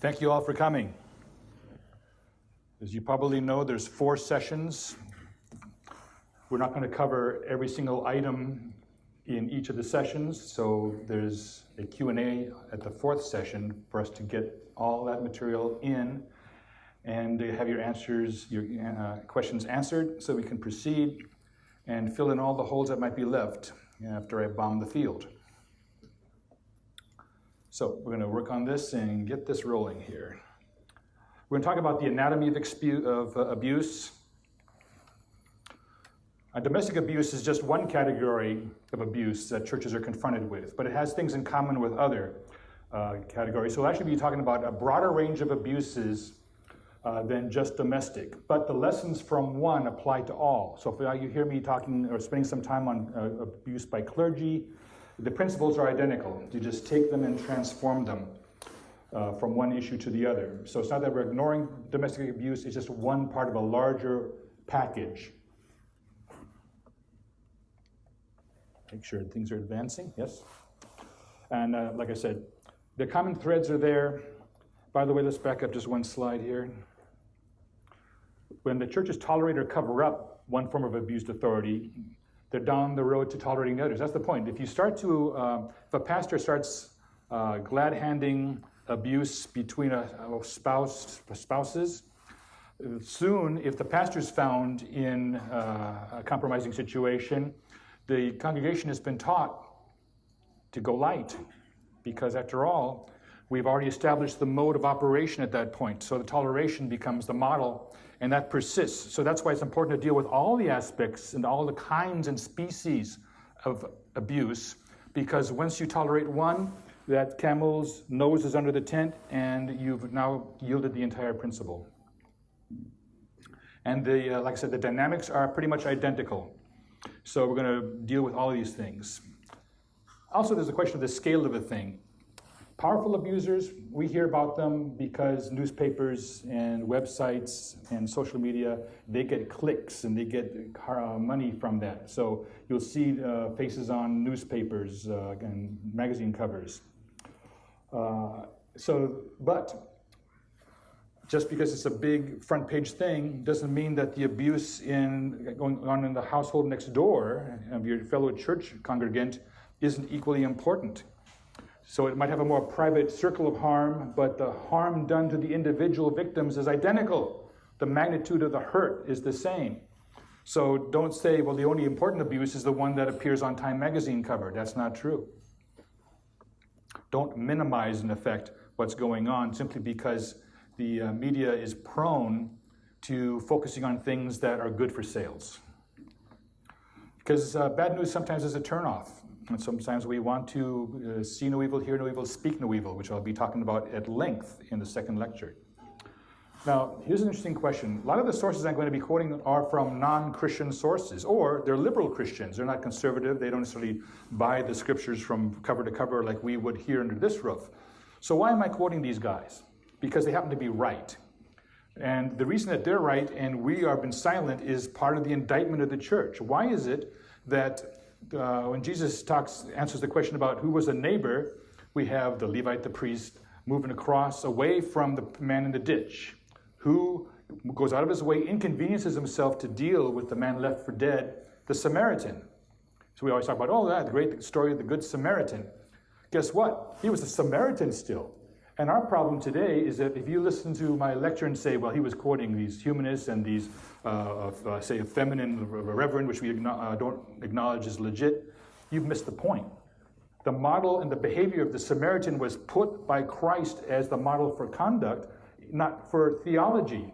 Thank you all for coming. As you probably know, there's 4 sessions. We're not going to cover every single item in each of the sessions, so there's a Q&A at the 4th session for us to get all that material in and have your questions answered so we can proceed and fill in all the holes that might be left after I bomb the field. So we're going to work on this and get this rolling here. We're going to talk about the anatomy of abuse. Domestic abuse is just one category of abuse that churches are confronted with, but it has things in common with other categories. So we'll actually be talking about a broader range of abuses than just domestic. But the lessons from one apply to all. So if you hear me talking or spending some time on abuse by clergy, the principles are identical. You just take them and transform them from one issue to the other. So it's not that we're ignoring domestic abuse, it's just one part of a larger package. Make sure things are advancing, yes? And like I said, the common threads are there. By the way, let's back up just one slide here. When the churches tolerate or cover up one form of abused authority, they're down the road to tolerating the others. That's the point. If you start to, if a pastor starts glad-handing abuse between spouses, soon, if the pastor's found in a compromising situation, the congregation has been taught to go light, because after all, we've already established the mode of operation at that point. So the toleration becomes the model, and that persists. So that's why it's important to deal with all the aspects and all the kinds and species of abuse, because once you tolerate one, that camel's nose is under the tent, and you've now yielded the entire principle. And like I said, the dynamics are pretty much identical. So we're going to deal with all of these things. Also, there's a question of the scale of a thing. Powerful abusers, we hear about them because newspapers and websites and social media, they get clicks and they get money from that. So you'll see faces on newspapers and magazine covers. But just because it's a big front page thing doesn't mean that the abuse going on in the household next door of your fellow church congregant isn't equally important. So it might have a more private circle of harm, but the harm done to the individual victims is identical. The magnitude of the hurt is the same. So don't say, well, the only important abuse is the one that appears on Time magazine cover. That's not true. Don't minimize, in effect, what's going on simply because the media is prone to focusing on things that are good for sales. Because bad news sometimes is a turnoff. And sometimes we want to see no evil, hear no evil, speak no evil, which I'll be talking about at length in the second lecture. Now, here's an interesting question. A lot of the sources I'm going to be quoting are from non-Christian sources, or they're liberal Christians. They're not conservative. They don't necessarily buy the scriptures from cover to cover like we would here under this roof. So why am I quoting these guys? Because they happen to be right. And the reason that they're right and we are been silent is part of the indictment of the church. Why is it that when Jesus answers the question about who was a neighbor, we have the Levite, the priest, moving across away from the man in the ditch, who goes out of his way, inconveniences himself to deal with the man left for dead, the Samaritan. So we always talk about, the great story of the Good Samaritan. Guess what? He was a Samaritan still. And our problem today is that if you listen to my lecture and say, well, he was quoting these humanists and these, say, a feminine reverend, which we don't acknowledge as legit, you've missed the point. The model and the behavior of the Samaritan was put by Christ as the model for conduct, not for theology,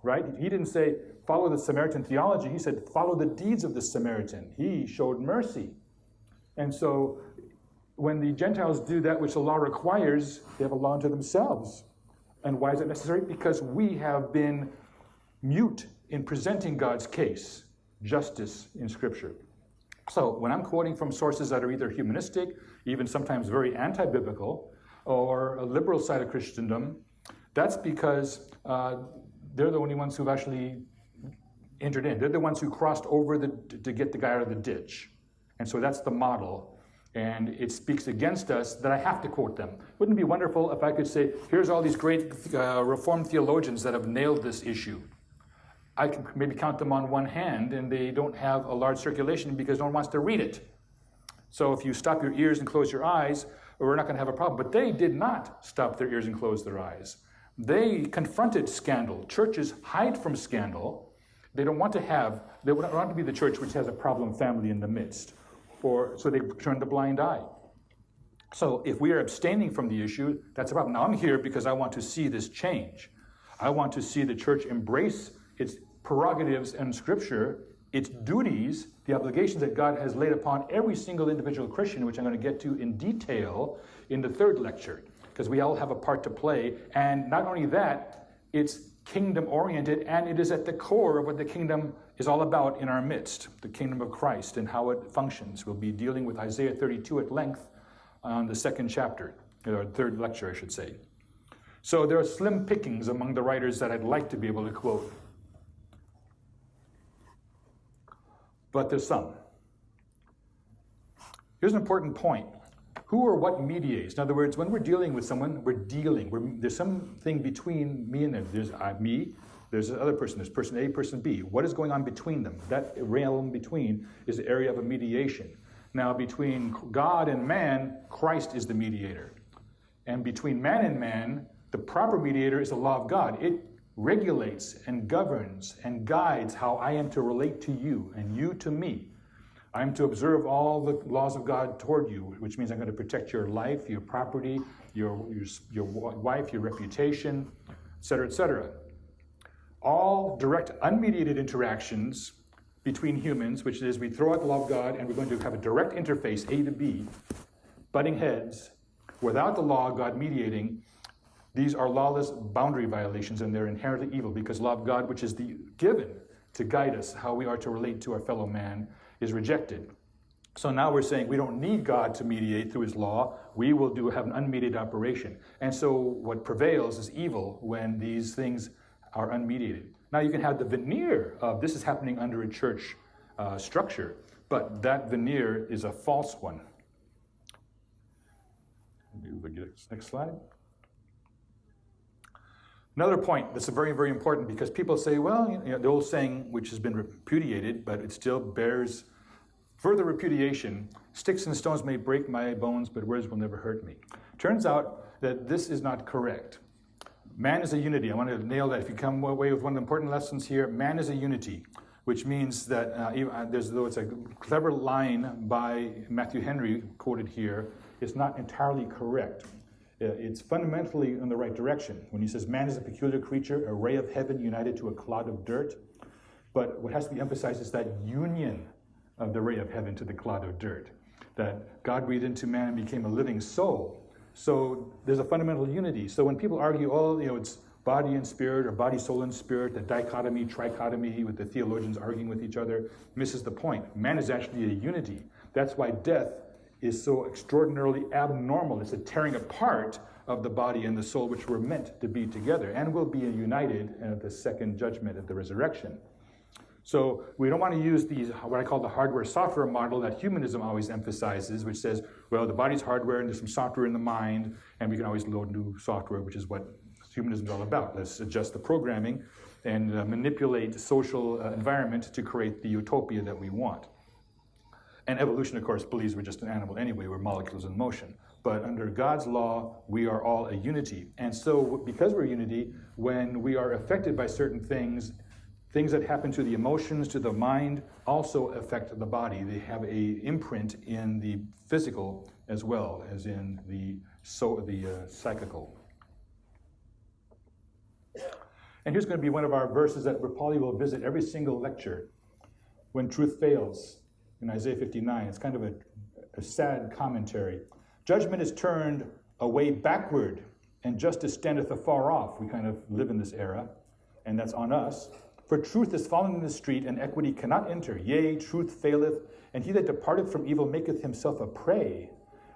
right? He didn't say, follow the Samaritan theology. He said, follow the deeds of the Samaritan. He showed mercy. And so when the Gentiles do that which the law requires, they have a law unto themselves. And why is that necessary? Because we have been mute in presenting God's case, justice in Scripture. So when I'm quoting from sources that are either humanistic, even sometimes very anti-biblical, or a liberal side of Christendom, that's because they're the only ones who've actually entered in. They're the ones who crossed over to get the guy out of the ditch. And so that's the model. and it speaks against us, that I have to quote them. Wouldn't it be wonderful if I could say, here's all these great Reformed theologians that have nailed this issue. I can maybe count them on one hand, and they don't have a large circulation because no one wants to read it. So if you stop your ears and close your eyes, we're not going to have a problem. But they did not stop their ears and close their eyes. They confronted scandal. Churches hide from scandal. They don't want to be the church which has a problem family in the midst. So they turn the blind eye. So if we are abstaining from the issue, that's a problem. Now I'm here because I want to see this change. I want to see the church embrace its prerogatives and Scripture, its duties, the obligations that God has laid upon every single individual Christian, which I'm going to get to in detail in the third lecture, because we all have a part to play. And not only that, it's kingdom-oriented, and it is at the core of what the kingdom is all about in our midst, the kingdom of Christ and how it functions. We'll be dealing with Isaiah 32 at length on the second chapter, or third lecture, I should say. So there are slim pickings among the writers that I'd like to be able to quote. But there's some. Here's an important point. Who or what mediates? In other words, when we're dealing with someone, there's something between me and them. There's me, there's the other person, there's person A, person B. What is going on between them? That realm between is the area of a mediation. Now, between God and man, Christ is the mediator. And between man and man, the proper mediator is the law of God. It regulates and governs and guides how I am to relate to you and you to me. I'm to observe all the laws of God toward you, which means I'm going to protect your life, your property, your wife, your reputation, etc., etc. All direct, unmediated interactions between humans, which is we throw out the law of God and we're going to have a direct interface, A to B, butting heads, without the law of God mediating. These are lawless boundary violations, and they're inherently evil, because law of God, which is given to guide us how we are to relate to our fellow man, is rejected. So now we're saying we don't need God to mediate through his law. We will have an unmediated operation. And so what prevails is evil when these things are unmediated. Now you can have the veneer of this is happening under a church structure, but that veneer is a false one. Next slide. Another point that's very, very important, because people say, well, the old saying, which has been repudiated, but it still bears further repudiation, sticks and stones may break my bones, but words will never hurt me. Turns out that this is not correct. Man is a unity. I want to nail that. If you come away with one of the important lessons here, man is a unity, which means that though it's a clever line by Matthew Henry, quoted here, it's not entirely correct. It's fundamentally in the right direction when he says man is a peculiar creature, a ray of heaven united to a clod of dirt. But what has to be emphasized is that union of the ray of heaven to the clod of dirt, that God breathed into man and became a living soul. So there's a fundamental unity. So when people argue, it's body and spirit, or body, soul, and spirit, the dichotomy, trichotomy, with the theologians arguing with each other, misses the point. Man is actually a unity. That's why death is so extraordinarily abnormal. It's a tearing apart of the body and the soul, which were meant to be together and will be united at the second judgment at the resurrection. So we don't want to use these, what I call the hardware-software model that humanism always emphasizes, which says, well, the body's hardware and there's some software in the mind, and we can always load new software, which is what humanism is all about. Let's adjust the programming and manipulate the social environment to create the utopia that we want. And evolution, of course, believes we're just an animal anyway, we're molecules in motion. But under God's law, we are all a unity. And so because we're unity, when we are affected by certain things that happen to the emotions, to the mind, also affect the body. They have an imprint in the physical as well as in the psychical. And here's going to be one of our verses that Paulie will visit every single lecture. When truth fails, in Isaiah 59, it's kind of a sad commentary. Judgment is turned away backward, and justice standeth afar off. We kind of live in this era, and that's on us. For truth is fallen in the street, and equity cannot enter. Yea, truth faileth, and he that departeth from evil maketh himself a prey.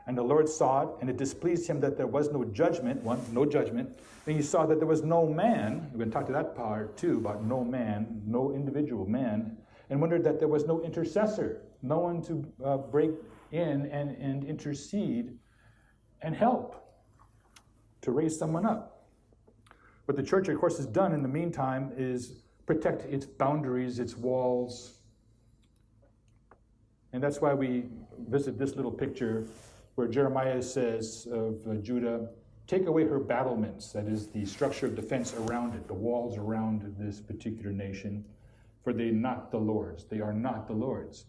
And the Lord saw it, and it displeased him that there was no judgment, no judgment. And he saw that there was no man, we're going to talk to that part too, about no man, no individual man, and wondered that there was no intercessor, no one to break in and intercede and help to raise someone up. What the church, of course, has done in the meantime is protect its boundaries, its walls. And that's why we visit this little picture where Jeremiah says of Judah, take away her battlements, that is the structure of defense around it, the walls around this particular nation, for they are not the Lord's. They are not the Lord's.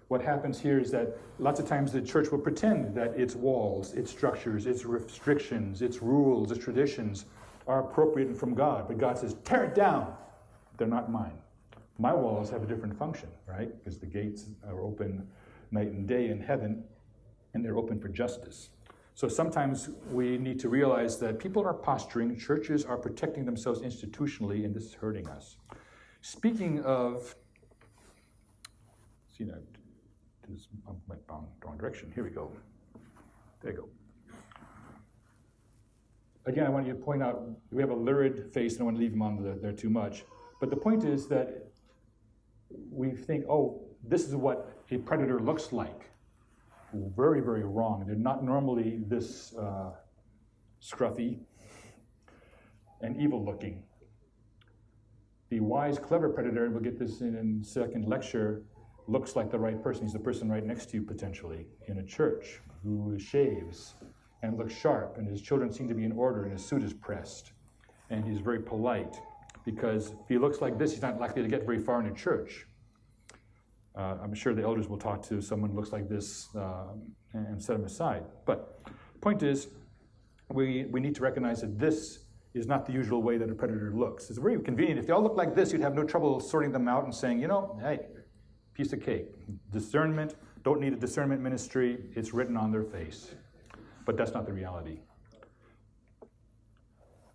What happens here is that lots of times the church will pretend that its walls, its structures, its restrictions, its rules, its traditions are appropriate and from God. But God says, tear it down. They're not mine. My walls have a different function, right? Because the gates are open night and day in heaven, and they're open for justice. So sometimes we need to realize that people are posturing, churches are protecting themselves institutionally, and this is hurting us. Speaking of, see that, I went wrong direction. Here we go. There you go. Again, I want you to point out, we have a lurid face, and I don't want to leave him on there too much. But the point is that we think, oh, this is what a predator looks like. Very, very wrong. They're not normally this scruffy and evil-looking. The wise, clever predator, we'll get this in second lecture, looks like the right person. He's the person right next to you, potentially, in a church, who shaves and looks sharp, and his children seem to be in order, and his suit is pressed, and he's very polite, because if he looks like this, he's not likely to get very far in a church. I'm sure the elders will talk to someone who looks like this and set him aside. But the point is, we need to recognize that this is not the usual way that a predator looks. It's very convenient. If they all look like this, you'd have no trouble sorting them out and saying, you know, hey, piece of cake. Discernment, don't need a discernment ministry. It's written on their face. But that's not the reality.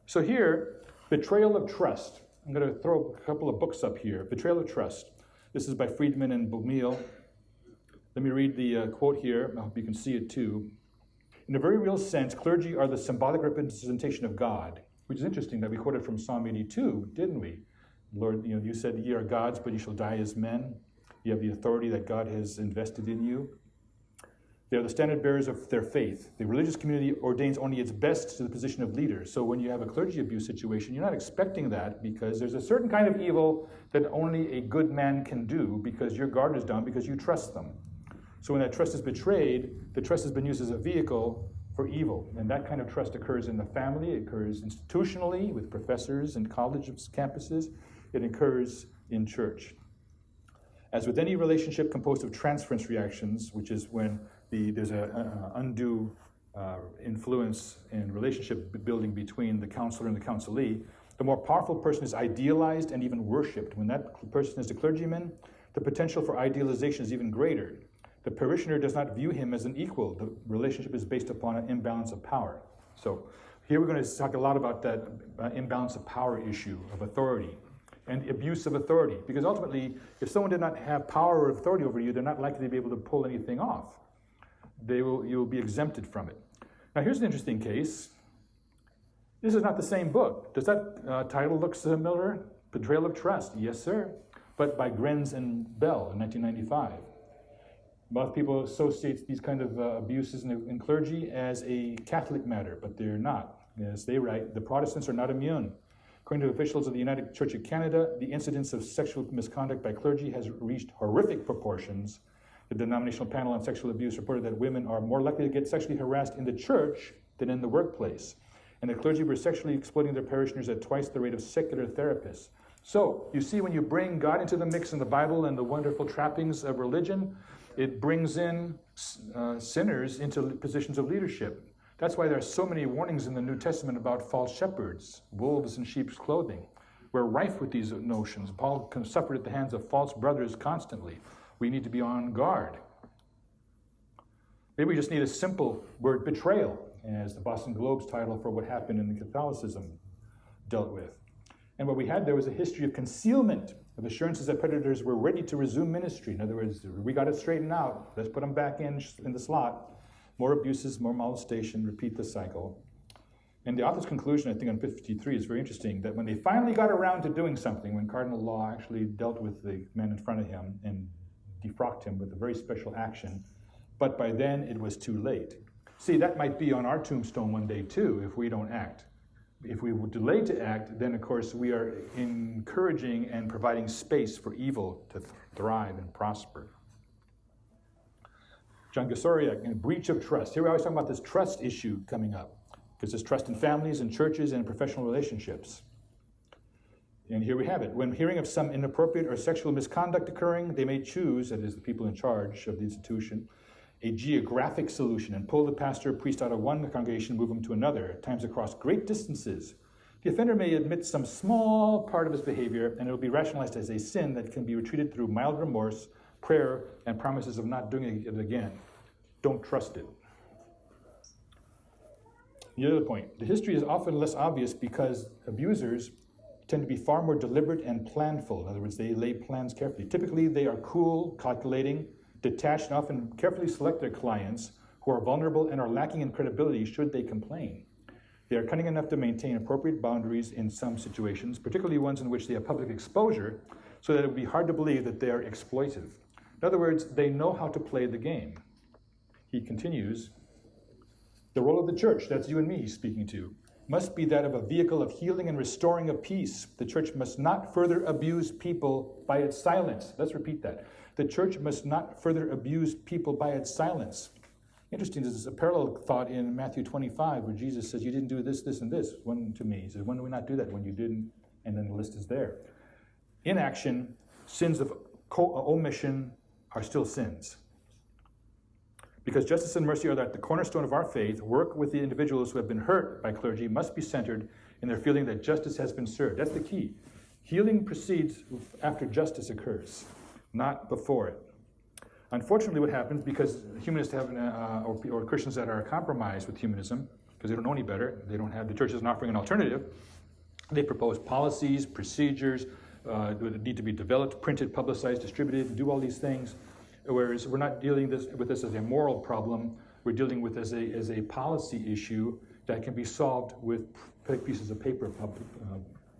So here, betrayal of trust. I'm going to throw a couple of books up here. Betrayal of trust. This is by Friedman and Baumil. Let me read the quote here. I hope you can see it too. In a very real sense, clergy are the symbolic representation of God, which is interesting that we quoted from Psalm 82, didn't we? Lord, you said, ye are gods, but ye shall die as men. You have the authority that God has invested in you. They are the standard bearers of their faith. The religious community ordains only its best to the position of leader. So when you have a clergy abuse situation, you're not expecting that, because there's a certain kind of evil that only a good man can do, because your guard is down, because you trust them. So when that trust is betrayed, the trust has been used as a vehicle for evil. And that kind of trust occurs in the family, it occurs institutionally with professors and college campuses, it occurs in church. As with any relationship composed of transference reactions, which is when there's an undue influence in relationship building between the counselor and the counselee, the more powerful person is idealized and even worshipped. When that person is a clergyman, the potential for idealization is even greater. The parishioner does not view him as an equal. The relationship is based upon an imbalance of power. So here we're going to talk a lot about that imbalance of power issue of authority and abuse of authority. Because ultimately, if someone did not have power or authority over you, they're not likely to be able to pull anything off. You'll be exempted from it. Now here's an interesting case. This is not the same book. Does that title look similar? Betrayal of Trust, yes sir. But by Grenz and Bell in 1995. Most people associate these kind of abuses in clergy as a Catholic matter, but they're not. As they write, the Protestants are not immune. According to officials of the United Church of Canada, the incidence of sexual misconduct by clergy has reached horrific proportions. The denominational panel on sexual abuse reported that women are more likely to get sexually harassed in the church than in the workplace. And the clergy were sexually exploiting their parishioners at twice the rate of secular therapists. So, you see, when you bring God into the mix in the Bible and the wonderful trappings of religion, it brings in sinners into positions of leadership. That's why there are so many warnings in the New Testament about false shepherds, wolves in sheep's clothing. We're rife with these notions. Paul suffered at the hands of false brothers constantly. We need to be on guard. Maybe we just need a simple word, betrayal, as the Boston Globe's title for what happened in the Catholicism dealt with. And what we had there was a history of concealment, of assurances that predators were ready to resume ministry. In other words, we got it straightened out. Let's put them back in the slot. More abuses, more molestation, repeat the cycle. And the author's conclusion, I think on 53, is very interesting, that when they finally got around to doing something, when Cardinal Law actually dealt with the man in front of him and defrocked him with a very special action, but by then it was too late. See, that might be on our tombstone one day too if we don't act. If we delay to act, then of course we are encouraging and providing space for evil to thrive and prosper. John Gasoriak, in breach of trust. Here we always talk about this trust issue coming up, because there's trust in families and churches and professional relationships. And here we have it. When hearing of some inappropriate or sexual misconduct occurring, they may choose, that is the people in charge of the institution, a geographic solution and pull the pastor or priest out of one congregation and move him to another, at times across great distances. The offender may admit some small part of his behavior, and it will be rationalized as a sin that can be retreated through mild remorse, prayer, and promises of not doing it again. Don't trust it. The other point, the history is often less obvious because abusers tend to be far more deliberate and planful. In other words, they lay plans carefully. Typically, they are cool, calculating, detached, and often carefully select their clients who are vulnerable and are lacking in credibility should they complain. They are cunning enough to maintain appropriate boundaries in some situations, particularly ones in which they have public exposure, so that it would be hard to believe that they are exploitive. In other words, they know how to play the game. He continues, the role of the church, that's you and me he's speaking to, must be that of a vehicle of healing and restoring of peace. The church must not further abuse people by its silence. Let's repeat that. The church must not further abuse people by its silence. Interesting, there's a parallel thought in Matthew 25 where Jesus says, you didn't do this, this, and this. One to me. He says, when do we not do that? When you didn't, and then the list is there. Inaction, sins of omission are still sins. Because justice and mercy are at the cornerstone of our faith, work with the individuals who have been hurt by clergy must be centered in their feeling that justice has been served. That's the key. Healing proceeds after justice occurs, not before it. Unfortunately, what happens, because humanists have, or Christians that are compromised with humanism, because they don't know any better, they don't have, the church isn't offering an alternative, they propose policies, procedures that need to be developed, printed, publicized, distributed, do all these things. Whereas we're not dealing with this as a moral problem, we're dealing with as a policy issue that can be solved with pieces of paper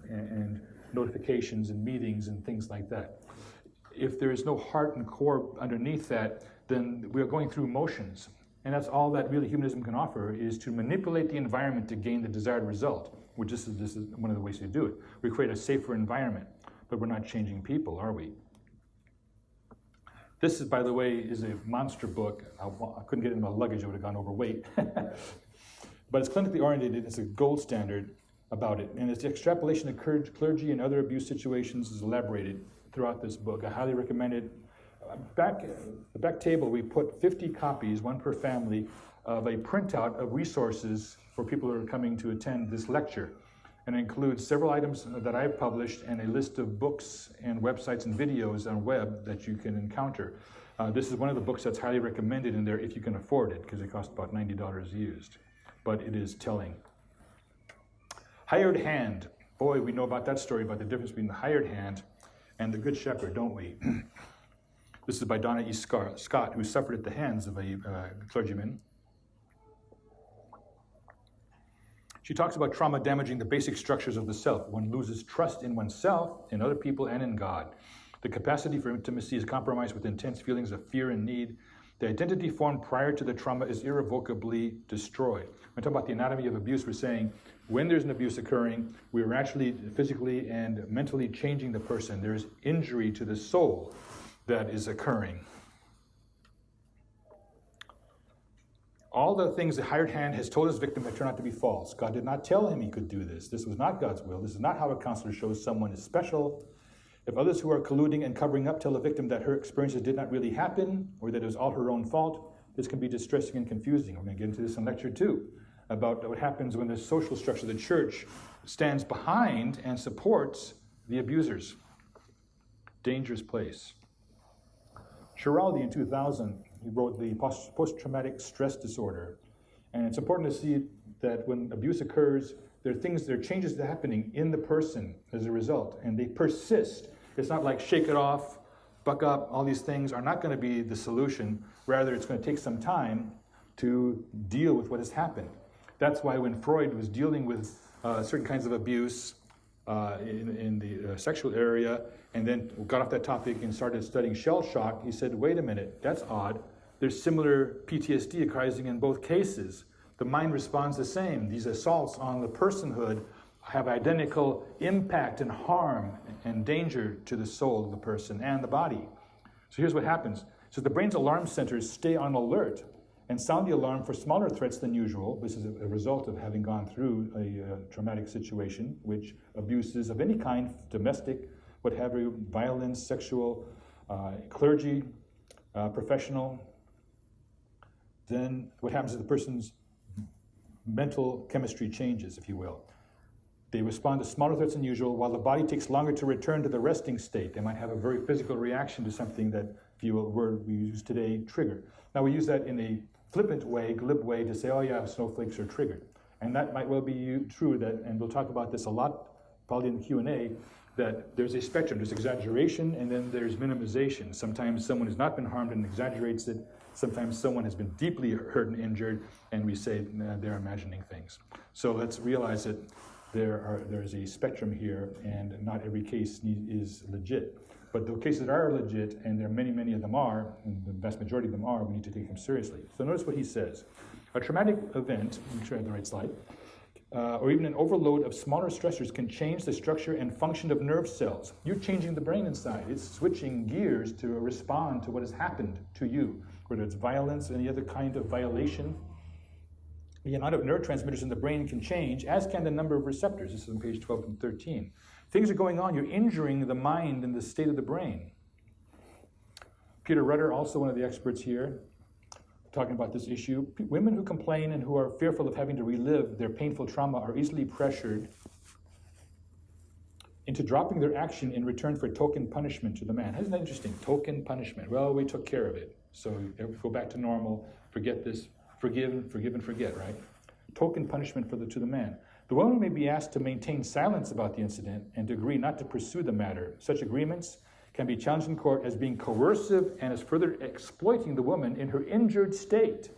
and notifications and meetings and things like that. If there is no heart and core underneath that, then we are going through motions. And that's all that really humanism can offer, is to manipulate the environment to gain the desired result, which this is one of the ways to do it. We create a safer environment, but we're not changing people, are we? This is, by the way, is a monster book. I couldn't get it in my luggage, I would have gone overweight. But it's clinically oriented, it's a gold standard about it. And its extrapolation of clergy and other abuse situations is elaborated throughout this book. I highly recommend it. The back table, we put 50 copies, one per family, of a printout of resources for people who are coming to attend this lecture. And it includes several items that I've published and a list of books and websites and videos on web that you can encounter. This is one of the books that's highly recommended in there if you can afford it, because it costs about $90 used. But it is telling. Hired hand. Boy, we know about that story, about the difference between the hired hand and the good shepherd, don't we? This is by Donna E. Scott, who suffered at the hands of a clergyman. She talks about trauma damaging the basic structures of the self. One loses trust in oneself, in other people, and in God. The capacity for intimacy is compromised with intense feelings of fear and need. The identity formed prior to the trauma is irrevocably destroyed. When we talk about the anatomy of abuse, we're saying when there's an abuse occurring, we're actually physically and mentally changing the person. There's injury to the soul that is occurring. All the things the hired hand has told his victim have turned out to be false. God did not tell him he could do this. This was not God's will. This is not how a counselor shows someone is special. If others who are colluding and covering up tell the victim that her experiences did not really happen, or that it was all her own fault, this can be distressing and confusing. We're going to get into this in lecture 2, about what happens when the social structure of the church stands behind and supports the abusers. Dangerous place. Schiraldi in 2000, he wrote the post-traumatic stress disorder. And it's important to see that when abuse occurs, there are changes that are happening in the person as a result, and they persist. It's not like shake it off, buck up, all these things are not going to be the solution. Rather, it's going to take some time to deal with what has happened. That's why when Freud was dealing with certain kinds of abuse in the sexual area, and then got off that topic and started studying shell shock, he said, wait a minute, that's odd. there's similar PTSD occurring in both cases. The mind responds the same. These assaults on the personhood have identical impact and harm and danger to the soul of the person and the body. So here's what happens. So the brain's alarm centers stay on alert and sound the alarm for smaller threats than usual. This is a result of having gone through a traumatic situation, which abuses of any kind, domestic, what have you, violence, sexual, clergy, professional. Then what happens is the person's mental chemistry changes, if you will. They respond to smaller threats than usual, while the body takes longer to return to the resting state. They might have a very physical reaction to something that, if you will, a word we use today, trigger. Now we use that in a flippant way, glib way, to say, oh yeah, snowflakes are triggered. And that might well be true, that, and we'll talk about this a lot, probably in the Q&A, that there's a spectrum. There's exaggeration, and then there's minimization. Sometimes someone has not been harmed and exaggerates it. Sometimes someone has been deeply hurt and injured, and we say they're imagining things. So let's realize that there's a spectrum here, and not every case is legit. But the cases that are legit, and there are many, many of them are, and the vast majority of them are, we need to take them seriously. So notice what he says. A traumatic event, make sure I have the right slide, or even an overload of smaller stressors can change the structure and function of nerve cells. You're changing the brain inside. It's switching gears to respond to what has happened to you, whether it's violence, any other kind of violation. The amount of neurotransmitters in the brain can change, as can the number of receptors. This is on page 12 and 13. Things are going on. You're injuring the mind and the state of the brain. Peter Rutter, also one of the experts here, talking about this issue. Women who complain and who are fearful of having to relive their painful trauma are easily pressured into dropping their action in return for token punishment to the man. Isn't that interesting? Token punishment. Well, we took care of it. So go back to normal, forget this, forgive and forget, right? Token punishment to the man. The woman may be asked to maintain silence about the incident and to agree not to pursue the matter. Such agreements can be challenged in court as being coercive and as further exploiting the woman in her injured state.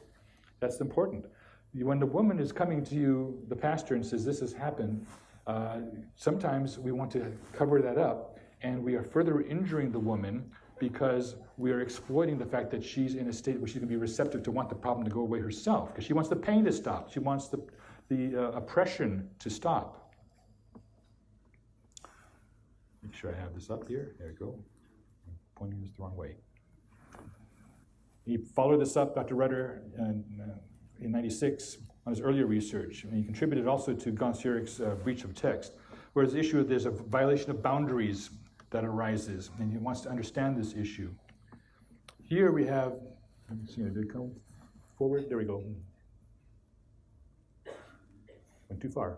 That's important. When the woman is coming to you, the pastor, and says, this has happened, sometimes we want to cover that up, and we are further injuring the woman because we are exploiting the fact that she's in a state where she can be receptive to want the problem to go away herself, because she wants the pain to stop. She wants the oppression to stop. Make sure I have this up here. There you go. I'm pointing this the wrong way. He followed this up, Dr. Rutter, in 96 on his earlier research. And he contributed also to Gonsiorik's breach of text, where the issue there's a violation of boundaries that arises, and he wants to understand this issue. Here we have, let me see, did it come forward? There we go. Went too far.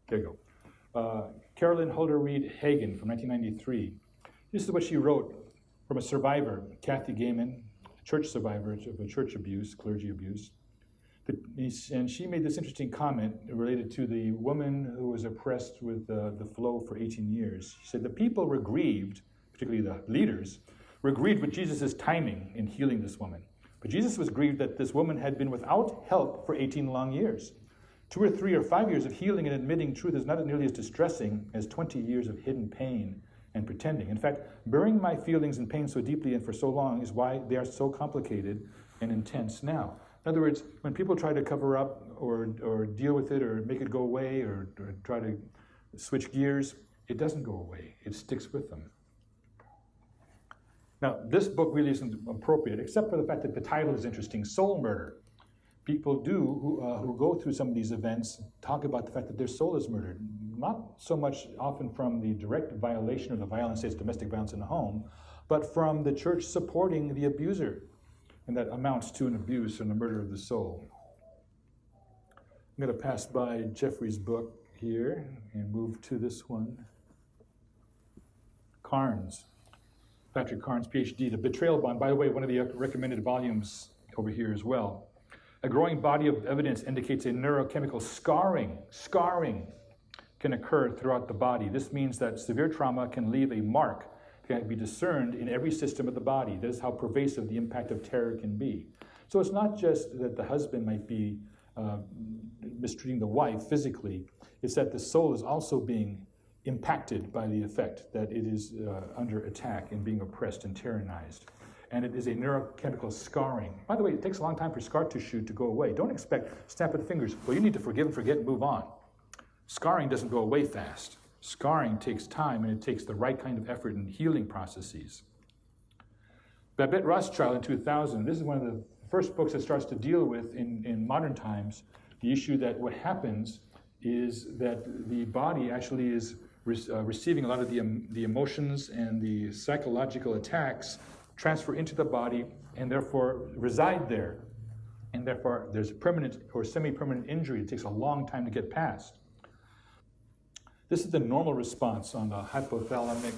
There you go. Carolyn Holder Reed Hagen from 1993. This is what she wrote from a survivor, Kathy Gaiman, a church survivor of a church abuse, clergy abuse. And she made this interesting comment related to the woman who was oppressed with the flow for 18 years. She said, the people were grieved, particularly the leaders, were grieved with Jesus' timing in healing this woman. But Jesus was grieved that this woman had been without help for 18 long years. 2 or 3 or 5 years of healing and admitting truth is not nearly as distressing as 20 years of hidden pain and pretending. In fact, burying my feelings and pain so deeply and for so long is why they are so complicated and intense now. In other words, when people try to cover up or deal with it or make it go away or try to switch gears, it doesn't go away. It sticks with them. Now, this book really isn't appropriate, except for the fact that the title is interesting, Soul Murder. People who go through some of these events talk about the fact that their soul is murdered, not so much often from the direct violation or the violence, say it's domestic violence in the home, but from the church supporting the abuser. And that amounts to an abuse and a murder of the soul. I'm going to pass by Jeffrey's book here and move to this one. Carnes, Patrick Carnes, PhD, The Betrayal Bond. By the way, one of the recommended volumes over here as well. A growing body of evidence indicates a neurochemical scarring can occur throughout the body. This means that severe trauma can leave a mark can be discerned in every system of the body. That is how pervasive the impact of terror can be. So it's not just that the husband might be mistreating the wife physically, it's that the soul is also being impacted by the effect that it is under attack and being oppressed and tyrannized. and it is a neurochemical scarring. By the way, it takes a long time for scar tissue to go away. Don't expect, snap of the fingers, well, you need to forgive and forget and move on. Scarring doesn't go away fast. Scarring takes time, and it takes the right kind of effort and healing processes. Babette Rothschild in 2000, this is one of the first books that starts to deal with, in modern times, the issue that what happens is that the body actually is receiving a lot of the emotions and the psychological attacks transfer into the body and therefore reside there. And therefore there's permanent or semi-permanent injury. It takes a long time to get past. This is the normal response on the hypothalamic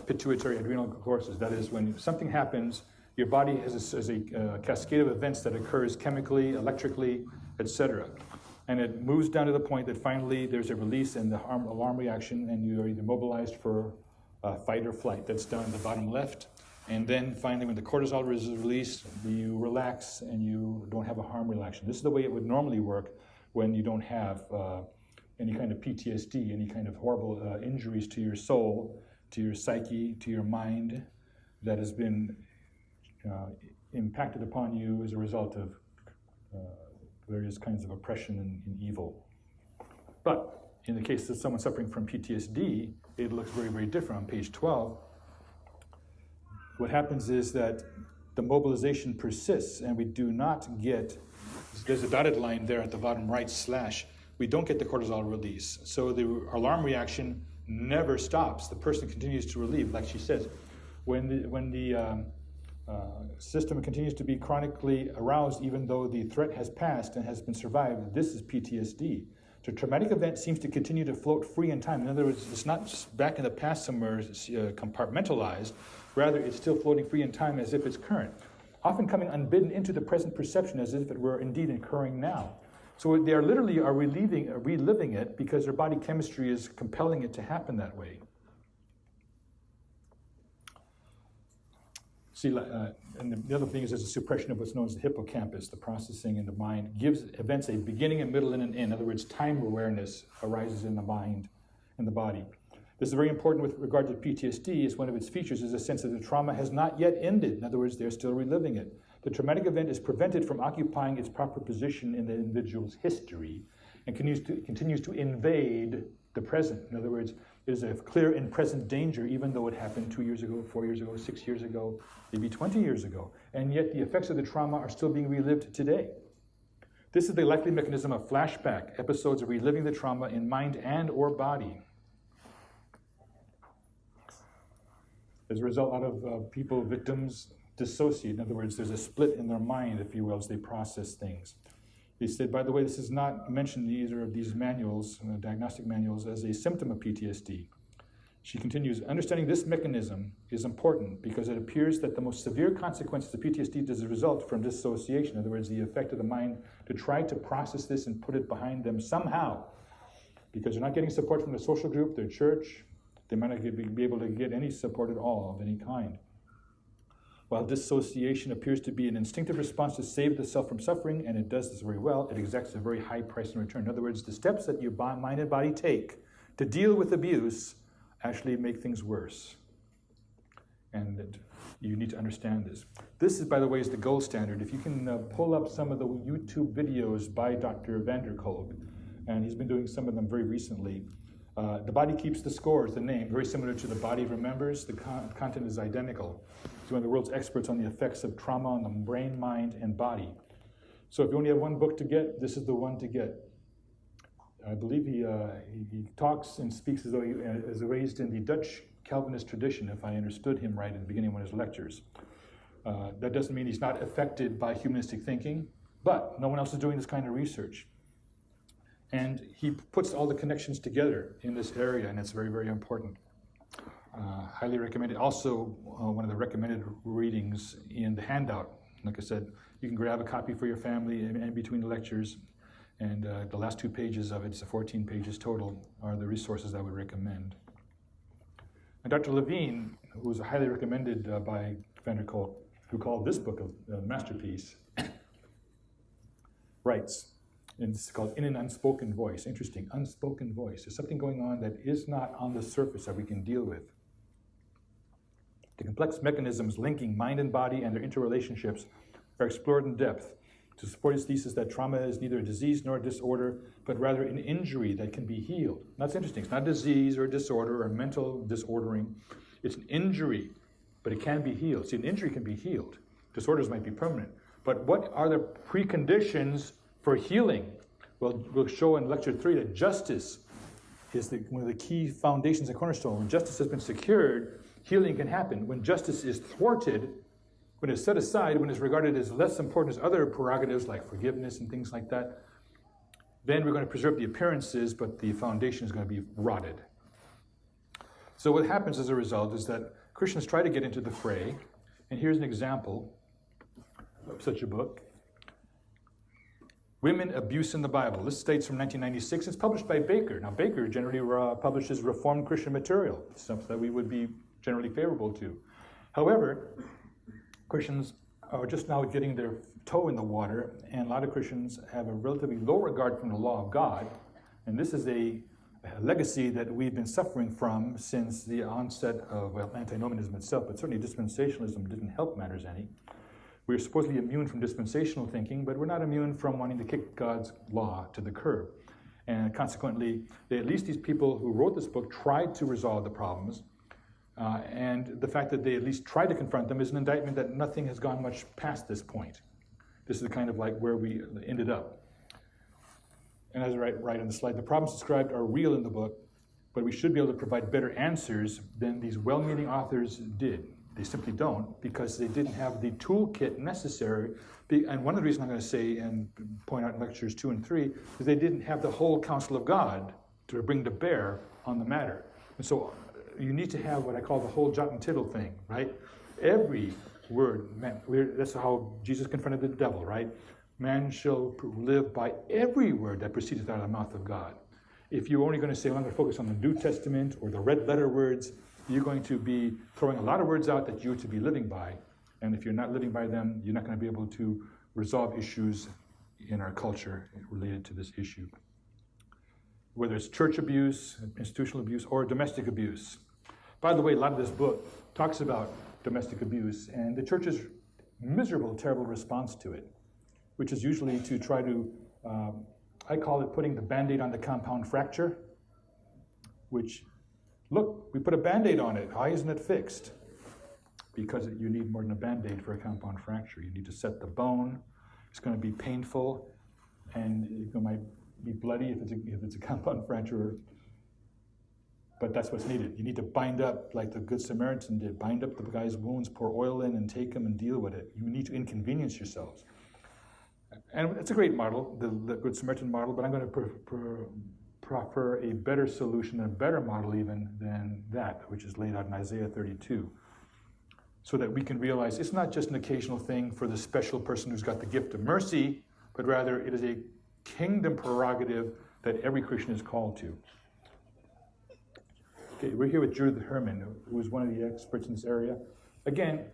pituitary adrenal courses. That is, when something happens, your body has a cascade of events that occurs chemically, electrically, etc. And it moves down to the point that finally there's a release and the alarm reaction, and you are either mobilized for fight or flight. That's down in the bottom left. And then finally, when the cortisol is released, you relax and you don't have a harm reaction. This is the way it would normally work when you don't have any kind of PTSD, any kind of horrible injuries to your soul, to your psyche, to your mind that has been impacted upon you as a result of various kinds of oppression and evil. But in the case of someone suffering from PTSD, it looks very, very different. On page 12, what happens is that the mobilization persists, and we do not get, there's a dotted line there at the bottom right slash, we don't get the cortisol release. So the alarm reaction never stops. The person continues to relieve, like she says. When the system continues to be chronically aroused, even though the threat has passed and has been survived, this is PTSD. The traumatic event seems to continue to float free in time. In other words, it's not just back in the past somewhere compartmentalized, rather it's still floating free in time as if it's current, often coming unbidden into the present perception as if it were indeed occurring now. So they are literally reliving it because their body chemistry is compelling it to happen that way. See, and the other thing is there's a suppression of what's known as the hippocampus, the processing in the mind, gives events a beginning, a middle, and an end. In other words, time awareness arises in the mind and the body. This is very important with regard to PTSD, as one of its features is a sense that the trauma has not yet ended. In other words, they're still reliving it. The traumatic event is prevented from occupying its proper position in the individual's history and continues to invade the present. In other words, there's a clear and present danger, even though it happened 2 years ago, 4 years ago, 6 years ago, maybe 20 years ago. And yet the effects of the trauma are still being relived today. This is the likely mechanism of flashback, episodes of reliving the trauma in mind and or body. As a result, a lot of people, victims, dissociate. In other words, there's a split in their mind, if you will, as they process things. They said, by the way, this is not mentioned in either of these manuals, diagnostic manuals, as a symptom of PTSD. She continues, understanding this mechanism is important because it appears that the most severe consequences of PTSD does result from dissociation. In other words, the effect of the mind to try to process this and put it behind them somehow, because they're not getting support from the social group, their church. They might not be able to get any support at all of any kind. While dissociation appears to be an instinctive response to save the self from suffering, and it does this very well, it exacts a very high price in return. In other words, the steps that your mind and body take to deal with abuse actually make things worse. And you need to understand this. This is, by the way, is the gold standard. If you can pull up some of the YouTube videos by Dr. Vanderkolk, and he's been doing some of them very recently. The Body Keeps the Score is the name, very similar to The Body Remembers. The content is identical. He's one of the world's experts on the effects of trauma on the brain, mind, and body. So if you only have one book to get, this is the one to get. I believe he talks and speaks as though he is raised in the Dutch Calvinist tradition, if I understood him right in the beginning of one of his lectures. That doesn't mean he's not affected by humanistic thinking, but no one else is doing this kind of research. And he puts all the connections together in this area, and it's very, very important. Highly recommended. Also, one of the recommended readings in the handout. Like I said, you can grab a copy for your family in between the lectures, and the last 2 pages of it, it's 14 pages total, are the resources I would recommend. And Dr. Levine, who was highly recommended by Vanderkolk, who called this book a masterpiece, writes, and it's called In an Unspoken Voice. Interesting, unspoken voice. There's something going on that is not on the surface that we can deal with. The complex mechanisms linking mind and body and their interrelationships are explored in depth to support his thesis that trauma is neither a disease nor a disorder, but rather an injury that can be healed. That's interesting. It's not a disease or a disorder or mental disordering. It's an injury, but it can be healed. See, an injury can be healed. Disorders might be permanent. But what are the preconditions for healing? Well, we'll show in lecture 3 that justice is one of the key foundations and cornerstone. When justice has been secured, healing can happen. When justice is thwarted, when it's set aside, when it's regarded as less important as other prerogatives like forgiveness and things like that, then we're going to preserve the appearances, but the foundation is going to be rotted. So what happens as a result is that Christians try to get into the fray, and here's an example of such a book. Women Abuse in the Bible. This states from 1996. It's published by Baker. Now, Baker generally publishes Reformed Christian material, stuff that we would be generally favorable to. However, Christians are just now getting their toe in the water, and a lot of Christians have a relatively low regard from the law of God, and this is a legacy that we've been suffering from since the onset of, antinomianism itself, but certainly dispensationalism didn't help matters any. We're supposedly immune from dispensational thinking, but we're not immune from wanting to kick God's law to the curb. And consequently, at least these people who wrote this book tried to resolve the problems. And the fact that they at least tried to confront them is an indictment that nothing has gone much past this point. This is kind of like where we ended up. And as I write on the slide, the problems described are real in the book, but we should be able to provide better answers than these well-meaning authors did. They simply don't, because they didn't have the toolkit necessary. And one of the reasons I'm going to say and point out in lectures 2 and 3 is they didn't have the whole counsel of God to bring to bear on the matter. And so you need to have what I call the whole jot and tittle thing, right? Every word, that's how Jesus confronted the devil, right? Man shall live by every word that proceedeth out of the mouth of God. If you're only going to say, well, I'm going to focus on the New Testament or the red letter words, you're going to be throwing a lot of words out that you're to be living by. And if you're not living by them, you're not going to be able to resolve issues in our culture related to this issue. Whether it's church abuse, institutional abuse, or domestic abuse. By the way, a lot of this book talks about domestic abuse and the church's miserable, terrible response to it, which is usually to try to, I call it putting the Band-Aid on the compound fracture, which, look, we put a Band-Aid on it. Why isn't it fixed? Because you need more than a Band-Aid for a compound fracture. You need to set the bone. It's going to be painful, and it might be bloody if it's a compound fracture. But that's what's needed. You need to bind up, like the Good Samaritan did, bind up the guy's wounds, pour oil in, and take him and deal with it. You need to inconvenience yourselves. And it's a great model, the Good Samaritan model, but I'm going to prefer a better solution, a better model even than that, which is laid out in Isaiah 32, so that we can realize it's not just an occasional thing for the special person who's got the gift of mercy, but rather it is a kingdom prerogative that every Christian is called to. Okay, we're here with Judith Herman, who is one of the experts in this area. Again,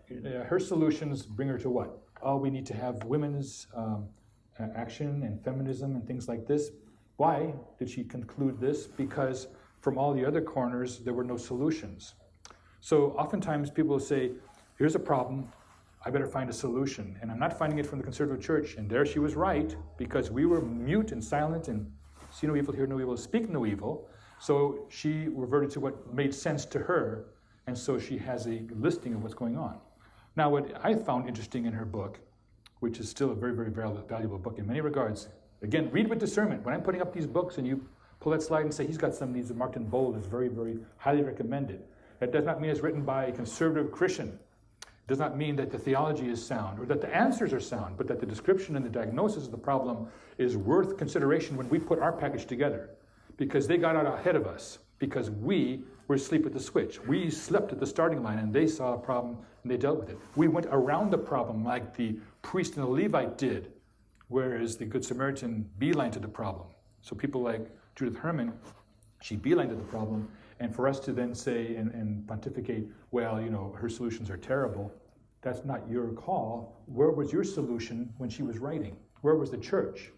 her solutions bring her to what? Oh, we need to have women's action and feminism and things like this. Why did she conclude this? Because from all the other corners, there were no solutions. So oftentimes people will say, here's a problem, I better find a solution. And I'm not finding it from the conservative church. And there she was right, because we were mute and silent and see no evil, hear no evil, speak no evil. So she reverted to what made sense to her, and so she has a listing of what's going on. Now, what I found interesting in her book, which is still a very, very valuable book in many regards, again, read with discernment. When I'm putting up these books and you pull that slide and say, he's got some of these marked in bold, it's very, very highly recommended. That does not mean it's written by a conservative Christian. It does not mean that the theology is sound or that the answers are sound, but that the description and the diagnosis of the problem is worth consideration when we put our package together. Because they got out ahead of us, because we were asleep at the switch. We slept at the starting line, and they saw a problem, and they dealt with it. We went around the problem like the priest and the Levite did, whereas the Good Samaritan beelined to the problem. So people like Judith Herman, she beelined to the problem, and for us to then say and pontificate, well, you know, her solutions are terrible, that's not your call. Where was your solution when she was writing? Where was the church?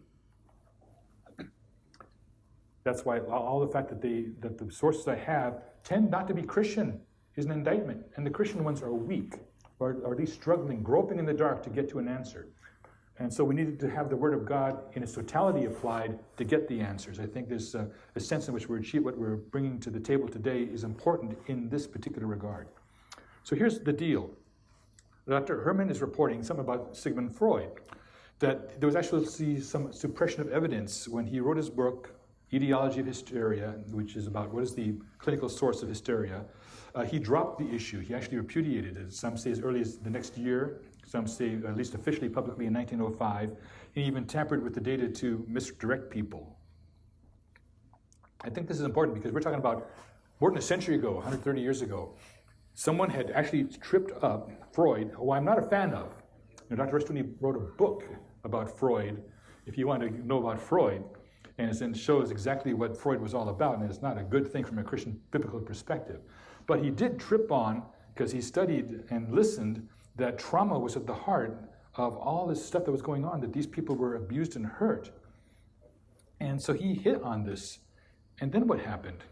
That's why all the fact that the sources I have tend not to be Christian is an indictment, and the Christian ones are weak, or at least struggling, groping in the dark to get to an answer. And so we needed to have the Word of God in its totality applied to get the answers. I think there's a sense in which what we're bringing to the table today is important in this particular regard. So here's the deal. Dr. Herman is reporting something about Sigmund Freud, that there was actually some suppression of evidence when he wrote his book, Etiology of Hysteria, which is about what is the clinical source of hysteria. He dropped the issue. He actually repudiated it. Some say as early as the next year. Some say, at least officially, publicly, in 1905. He even tampered with the data to misdirect people. I think this is important because we're talking about more than a century ago, 130 years ago. Someone had actually tripped up Freud, who I'm not a fan of. Dr. Restoni wrote a book about Freud, if you want to know about Freud, and it shows exactly what Freud was all about, and it's not a good thing from a Christian biblical perspective. But he did trip on, because he studied and listened, that trauma was at the heart of all this stuff that was going on, that these people were abused and hurt. And so he hit on this. And then what happened?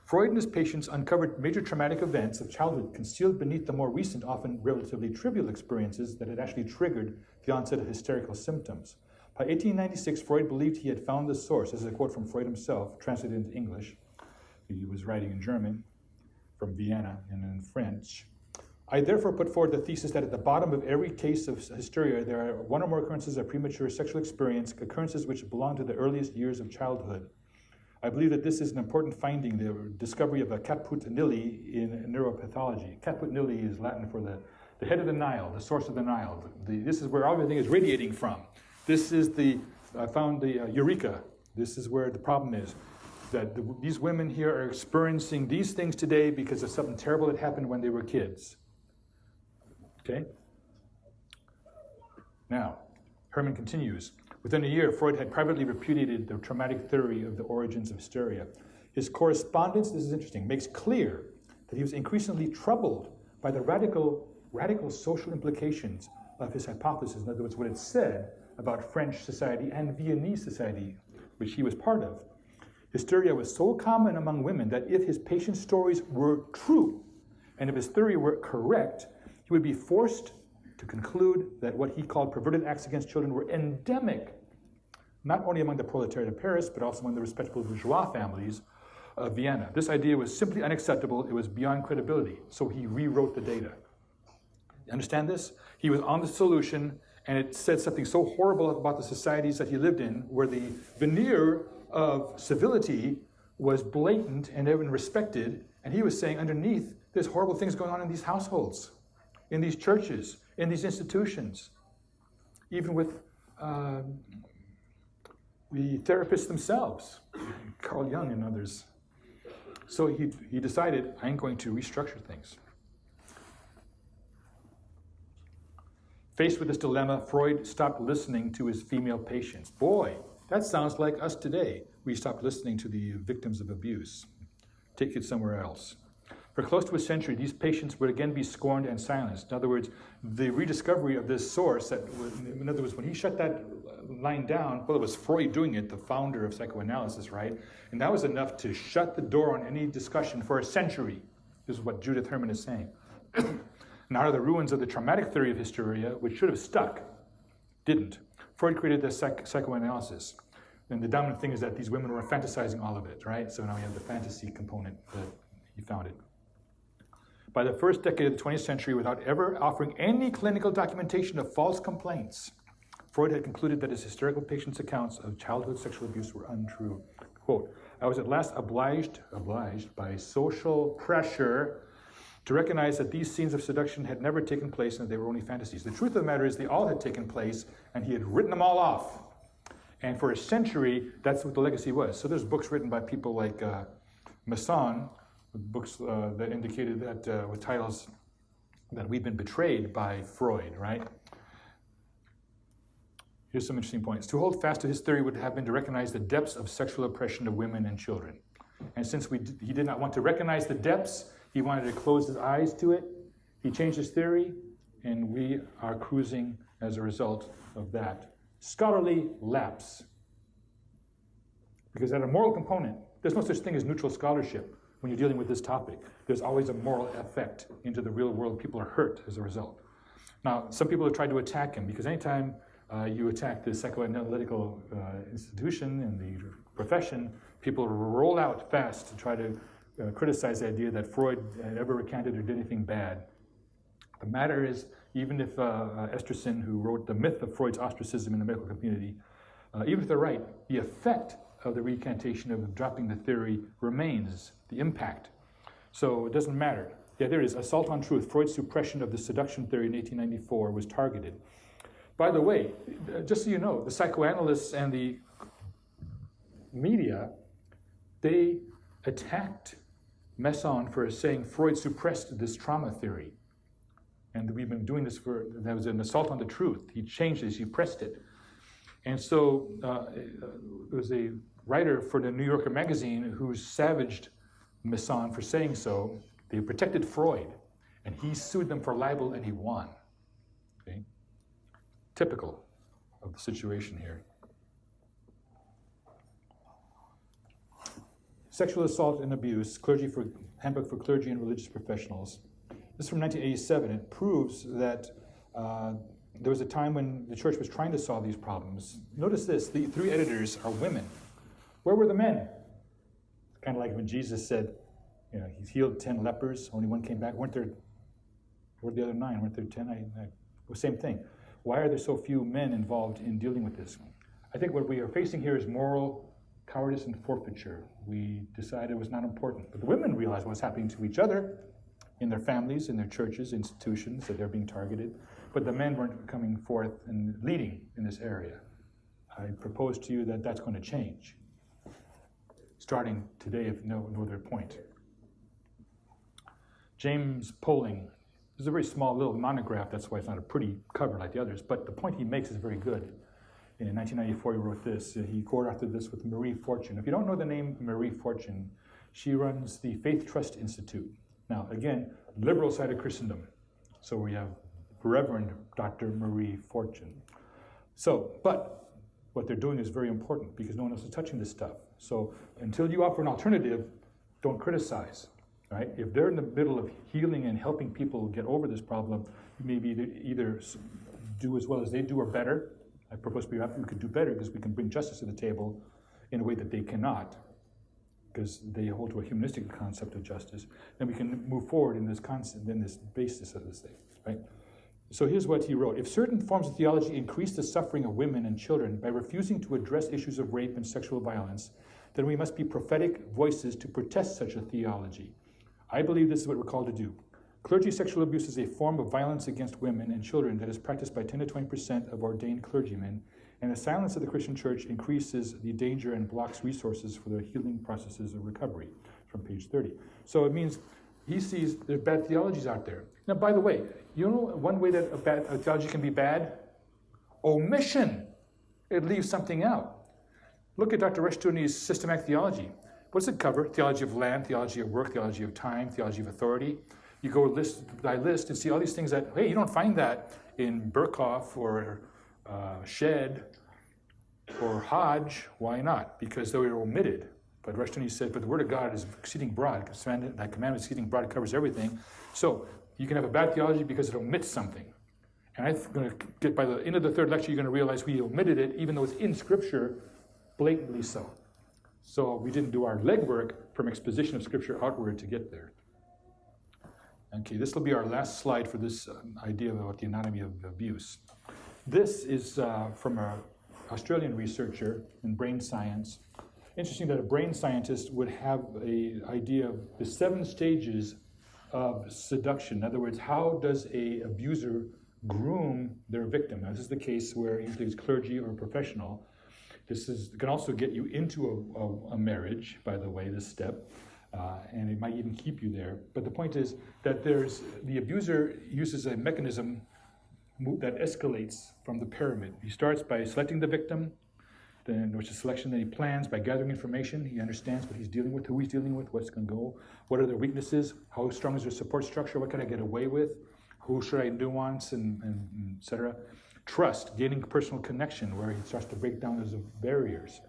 Freud and his patients uncovered major traumatic events of childhood concealed beneath the more recent, often relatively trivial experiences that had actually triggered the onset of hysterical symptoms. By 1896, Freud believed he had found the source. This is a quote from Freud himself, translated into English. He was writing in German, from Vienna, and in French. I therefore put forward the thesis that at the bottom of every case of hysteria, there are one or more occurrences of premature sexual experience, occurrences which belong to the earliest years of childhood. I believe that this is an important finding, the discovery of a caput nili in neuropathology. Caput nili is Latin for the head of the Nile, the source of the Nile. This is where everything is radiating from. This is I found the eureka. This is where the problem is. That these women here are experiencing these things today because of something terrible that happened when they were kids. Okay? Now, Herman continues. Within a year, Freud had privately repudiated the traumatic theory of the origins of hysteria. His correspondence, this is interesting, makes clear that he was increasingly troubled by the radical social implications of his hypothesis. In other words, what it said about French society and Viennese society, which he was part of. Hysteria was so common among women that if his patients' stories were true, and if his theory were correct, he would be forced to conclude that what he called perverted acts against children were endemic, not only among the proletariat of Paris, but also among the respectable bourgeois families of Vienna. This idea was simply unacceptable. It was beyond credibility. So he rewrote the data. Understand this? He was on the solution, and it said something so horrible about the societies that he lived in, where the veneer of civility was blatant and everyone respected, and he was saying underneath, there's horrible things going on in these households, in these churches, in these institutions, even with the therapists themselves, Carl Jung and others. So he decided, I'm going to restructure things. Faced with this dilemma, Freud stopped listening to his female patients. Boy, that sounds like us today. We stopped listening to the victims of abuse. Take it somewhere else. For close to a century, these patients would again be scorned and silenced. In other words, the rediscovery of this source, in other words, when he shut that line down, well, it was Freud doing it, the founder of psychoanalysis, right? And that was enough to shut the door on any discussion for a century. This is what Judith Herman is saying. And out of the ruins of the traumatic theory of hysteria, which should have stuck, didn't. Freud created the psychoanalysis. And the dominant thing is that these women were fantasizing all of it, right? So now we have the fantasy component that he founded. By the first decade of the 20th century, without ever offering any clinical documentation of false complaints, Freud had concluded that his hysterical patients' accounts of childhood sexual abuse were untrue. Quote, I was at last obliged by social pressure to recognize that these scenes of seduction had never taken place and that they were only fantasies. The truth of the matter is they all had taken place and he had written them all off. And for a century, that's what the legacy was. So there's books written by people like Moulton, books that indicated that with titles that we've been betrayed by Freud, right? Here's some interesting points. To hold fast to his theory would have been to recognize the depths of sexual oppression of women and children. And since he did not want to recognize the depths, he wanted to close his eyes to it. He changed his theory, and we are cruising as a result of that scholarly lapse. Because at a moral component, there's no such thing as neutral scholarship. when you're dealing with this topic. There's always a moral effect into the real world. People are hurt as a result. Now, some people have tried to attack him, because anytime you attack the psychoanalytical institution and the profession, people roll out fast to try to criticize the idea that Freud had ever recanted or did anything bad. The matter is, even if Esterson, who wrote The Myth of Freud's Ostracism in the Medical Community, even if they're right, the effect of the recantation of dropping the theory remains, the impact. So it doesn't matter. Yeah, there it is, Assault on Truth. Freud's suppression of the seduction theory in 1894 was targeted. By the way, just so you know, the psychoanalysts and the media, they attacked Moulton for saying Freud suppressed this trauma theory. And we've been doing this that was an assault on the truth. He changed it, he suppressed it. And so there was a writer for the New Yorker magazine who savaged Moulton for saying so. They protected Freud, and he sued them for libel, and he won. Okay? Typical of the situation here. Sexual Assault and Abuse, Handbook for Clergy and Religious Professionals. This is from 1987. It proves that there was a time when the church was trying to solve these problems. Notice this, the 3 editors are women. Where were the men? Kind of like when Jesus said, you know, he's healed 10 lepers, only 1 came back. Where'd the other 9? Weren't there 10? The same thing. Why are there so few men involved in dealing with this? I think what we are facing here is moral cowardice and forfeiture. We decided it was not important. But the women realized what's happening to each other in their families, in their churches, institutions, that they're being targeted. But the men weren't coming forth and leading in this area. I propose to you that that's going to change, starting today, if no other point. James Poling. This is a very small little monograph, that's why it's not a pretty cover like the others, but the point he makes is very good. In 1994, he wrote this. He co-authored this with Marie Fortune. If you don't know the name Marie Fortune, she runs the Faith Trust Institute. Now, again, liberal side of Christendom. So we have Reverend Dr. Marie Fortune. So, but what they're doing is very important because no one else is touching this stuff. So until you offer an alternative, don't criticize. Right? If they're in the middle of healing and helping people get over this problem, you may be either do as well as they do or better. I propose we could do better because we can bring justice to the table in a way that they cannot, because they hold to a humanistic concept of justice. Then we can move forward in this concept, in this basis of this thing. Right? So here's what he wrote. If certain forms of theology increase the suffering of women and children by refusing to address issues of rape and sexual violence, then we must be prophetic voices to protest such a theology. I believe this is what we're called to do. Clergy sexual abuse is a form of violence against women and children that is practiced by 10 to 20% of ordained clergymen, and the silence of the Christian church increases the danger and blocks resources for the healing processes of recovery, from page 30. So it means he sees there's bad theologies out there. Now, by the way, you know one way that a theology can be bad? Omission. It leaves something out. Look at Dr. Rushdoony's systematic theology. What does it cover? Theology of land, theology of work, theology of time, theology of authority. You go list by list and see all these things that, hey, you don't find that in Berkhoff or Shedd or Hodge. Why not? Because they were omitted. But Rushdoony said, but the word of God is exceeding broad. That commandment is exceeding broad, it covers everything. So you can have a bad theology because it omits something. And I'm going to get by the end of the third lecture, you're going to realize we omitted it, even though it's in Scripture, blatantly so. So we didn't do our legwork from exposition of Scripture outward to get there. Okay, this will be our last slide for this idea about the anatomy of abuse. This is from an Australian researcher in brain science. Interesting that a brain scientist would have an idea of the 7 stages of seduction. In other words, how does an abuser groom their victim? Now, this is the case where usually it's clergy or a professional. This can also get you into a marriage, by the way, this step, and it might even keep you there. But the point is that the abuser uses a mechanism that escalates from the pyramid. He starts by selecting the victim, then which is selection that he plans by gathering information. He understands what he's dealing with, who he's dealing with, what's going to go, what are their weaknesses, how strong is their support structure, what can I get away with, who should I nuance, and et cetera. Trust, gaining personal connection, where he starts to break down those barriers.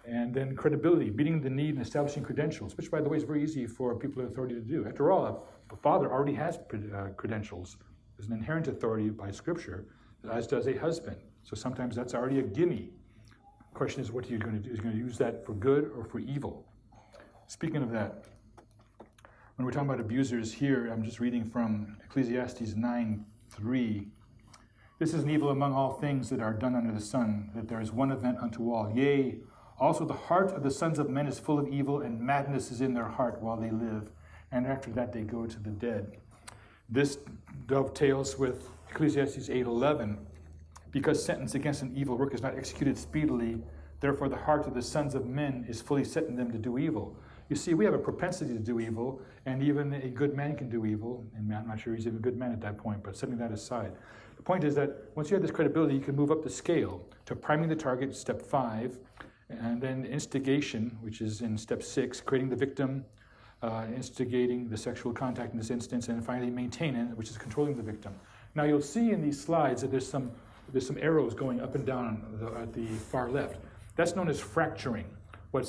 And then credibility, meeting the need and establishing credentials, which, by the way, is very easy for people in authority to do. After all, a father already has credentials. There's an inherent authority by Scripture, as does a husband. So sometimes that's already a gimme. The question is, what are you going to do? Is going to use that for good or for evil? Speaking of that, when we're talking about abusers here, I'm just reading from Ecclesiastes 9:3. This is an evil among all things that are done under the sun, that there is one event unto all. Yea, also the heart of the sons of men is full of evil, and madness is in their heart while they live. And after that they go to the dead. This dovetails with Ecclesiastes 8:11. Because sentence against an evil work is not executed speedily, therefore the heart of the sons of men is fully set in them to do evil. You see, we have a propensity to do evil, and even a good man can do evil. And I'm not sure he's even a good man at that point, but setting that aside. The point is that once you have this credibility, you can move up the scale to priming the target, step 5, and then instigation, which is in step 6, creating the victim, instigating the sexual contact in this instance, and finally maintaining, which is controlling the victim. Now you'll see in these slides that there's some arrows going up and down at the far left. That's known as fracturing. What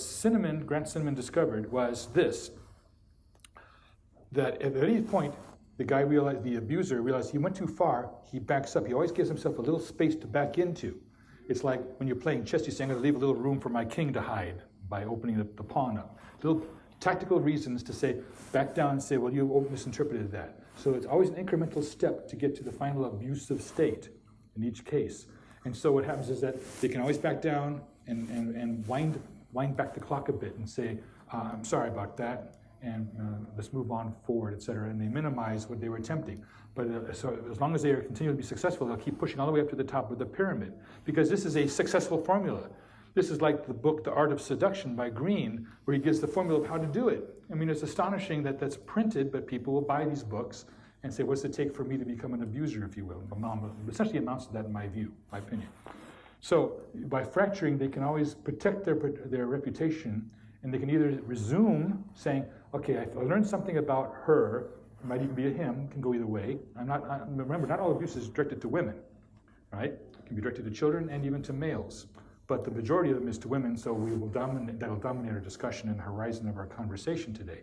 Grant Cinnamon discovered was this, that at any point, the abuser realized he went too far, he backs up. He always gives himself a little space to back into. It's like when you're playing chess, you say, I'm going to leave a little room for my king to hide by opening the pawn up. Little tactical reasons to say, back down and say, well, you misinterpreted that. So it's always an incremental step to get to the final abusive state in each case. And so what happens is that they can always back down and wind back the clock a bit and say, I'm sorry about that, and let's move on forward, etc. And they minimize what they were attempting. But so as long as they continue to be successful, they'll keep pushing all the way up to the top of the pyramid, because this is a successful formula. This is like the book, The Art of Seduction by Green, where he gives the formula of how to do it. I mean, it's astonishing that that's printed, but people will buy these books and say, what's it take for me to become an abuser, if you will? Essentially amounts to that in my view, my opinion. So by fracturing, they can always protect their reputation, and they can either resume saying, okay, I learned something about her, it might even be a him, can go either way. Remember, not all abuse is directed to women, right? It can be directed to children and even to males. But the majority of them is to women, so that'll dominate our discussion and the horizon of our conversation today.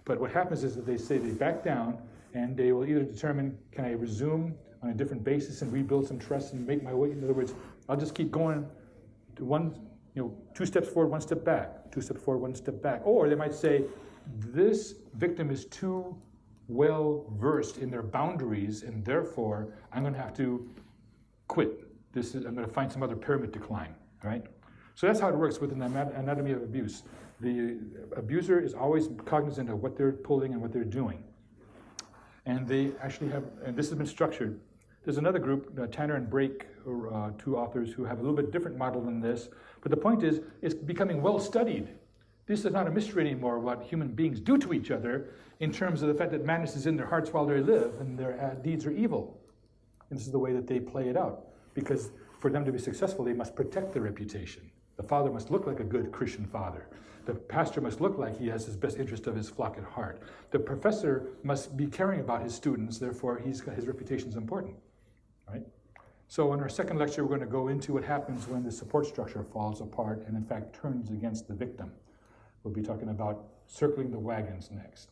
But what happens is that they back down, and they will either determine, can I resume on a different basis and rebuild some trust and make my way? In other words, I'll just keep going to 2 steps forward, 1 step back, 2 steps forward, 1 step back. Or they might say, this victim is too well versed in their boundaries, and therefore I'm going to have to quit. I'm going to find some other pyramid to climb, right? So that's how it works with an anatomy of abuse. The abuser is always cognizant of what they're pulling and what they're doing. And they actually have, and this has been structured. There's another group, Tanner and Brake, 2 authors, who have a little bit different model than this. But the point is, it's becoming well studied. This is not a mystery anymore, what human beings do to each other in terms of the fact that madness is in their hearts while they live, and their deeds are evil. And this is the way that they play it out. Because for them to be successful, they must protect their reputation. The father must look like a good Christian father. The pastor must look like he has his best interest of his flock at heart. The professor must be caring about his students, therefore his reputation is important, right? So in our second lecture, we're going to go into what happens when the support structure falls apart and in fact turns against the victim. We'll be talking about circling the wagons next.